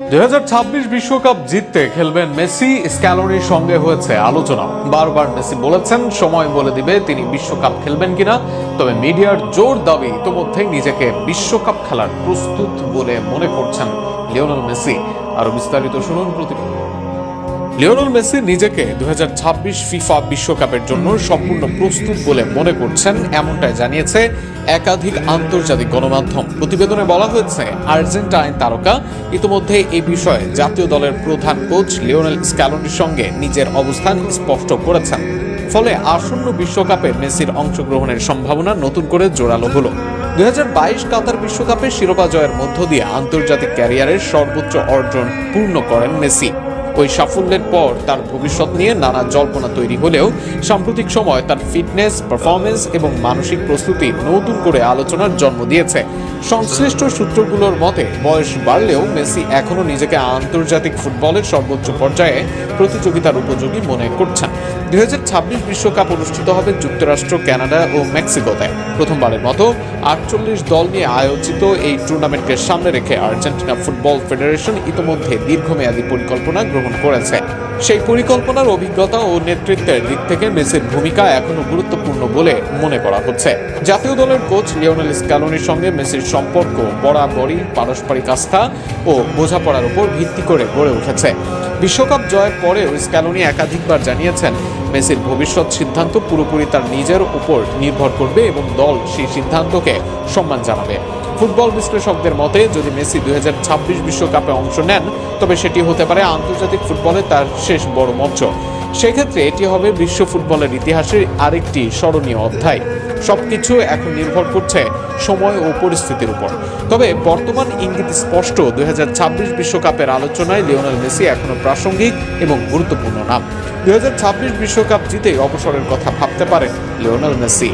2026 বিশ্বকাপ জিততে খেলবেন মেসি। স্ক্যালোনির সঙ্গে হয়েছে আলোচনা। বারবার মেসি বলেছেন সময় বলে দিবে তিনি বিশ্বকাপ খেলবেন কিনা। তবে মিডিয়ার জোর দাবি ইতোমধ্যেই নিজেকে বিশ্বকাপ খেলার প্রস্তুত বলে মনে করছেন লিওনেল মেসি। আরো বিস্তারিত শুনুন প্রতিবেদন। লিওনেল মেসি নিজেকে 2026 ফিফা বিশ্বকাপের জন্য সম্পূর্ণ প্রস্তুত বলে মনে করছেন, এমনটাই জানিয়েছে একাধিক আন্তর্জাতিক গণমাধ্যম। প্রতিবেদনে বলা হয়েছে আর্জেন্টাইন তারকা ইতিমধ্যে এই বিষয়ে জাতীয় দলের প্রধান কোচ লিওনেল স্ক্যালোনির সঙ্গে নিজের অবস্থান স্পষ্ট করেছেন। ফলে আসন্ন বিশ্বকাপে মেসির অংশগ্রহণের সম্ভাবনা নতুন করে জোরালো হলো। 2022 কাতার বিশ্বকাপে শিরোপা জয়ের মধ্য দিয়ে আন্তর্জাতিক ক্যারিয়ারের সর্বোচ্চ অর্জন পূর্ণ করেন মেসি। ওই সাফল্যের পর তার ভবিষ্যৎ নিয়ে নানা জল্পনা তৈরি হলেও সাম্প্রতিক সময় তার ফিটনেস, পারফরমেন্স এবং মানসিক প্রস্তুতি নতুন করে আলোচনার জন্ম দিয়েছে। সংশ্লিষ্ট সূত্রগুলোর মতে বয়স বাড়লেও মেসি এখনও নিজেকে আন্তর্জাতিক ফুটবলের সর্বোচ্চ পর্যায়ে প্রতিযোগিতার উপযোগী মনে করছেন। 2026 বিশ্বকাপ অনুষ্ঠিত হবে যুক্তরাষ্ট্র, কানাডা ও মেক্সিকোতে। প্রথমবারের মতো 48 দল নিয়ে আয়োজিত এই টুর্নামেন্টকে সামনে রেখে আর্জেন্টিনা ফুটবল ফেডারেশন ইতিমধ্যে দীর্ঘমেয়াদী পরিকল্পনা গ্রহণ করেছে। সেই পরিকল্পনার অভিজ্ঞতা ও নেতৃত্বের দিক থেকে মেসির ভূমিকা এখনো গুরুত্বপূর্ণ বলে মনে করা হচ্ছে। জাতীয় দলের কোচ লিওনেল স্ক্যালোনির সঙ্গে মেসির সম্পর্ক বরাবরই পারস্পরিক আস্থা ও বোঝাপড়ার উপর ভিত্তি করে গড়ে উঠেছে। বিশ্বকাপ জয়ের পরেও স্ক্যালোনি একাধিকবার জানিয়েছেন মেসির ভবিষ্যৎ সিদ্ধান্ত পুরোপুরি তার নিজের উপর নির্ভর করবে এবং দল সেই সিদ্ধান্তকে সম্মান জানাবে। ফুটবল বিশ্লেষকদের মতে যদি মেসি 2026 বিশ্বকাপে অংশ নেন তবে সেটি হতে পারে আন্তর্জাতিক ফুটবলে তার শেষ বড় মঞ্চ। সেক্ষেত্রে এটি হবে বিশ্ব ফুটবলের ইতিহাসের আরেকটি স্মরণীয় অধ্যায়। সবকিছু এখন নির্ভর করছে সময় ও পরিস্থিতির উপর। তবে বর্তমান ইঙ্গিত স্পষ্ট, 2026 বিশ্বকাপের আলোচনায় লিওনেল মেসি এখনো প্রাসঙ্গিক এবং গুরুত্বপূর্ণ নাম। 2026 বিশ্বকাপ জিতে অবসরের কথা ভাবতে পারেন লিওনেল মেসি।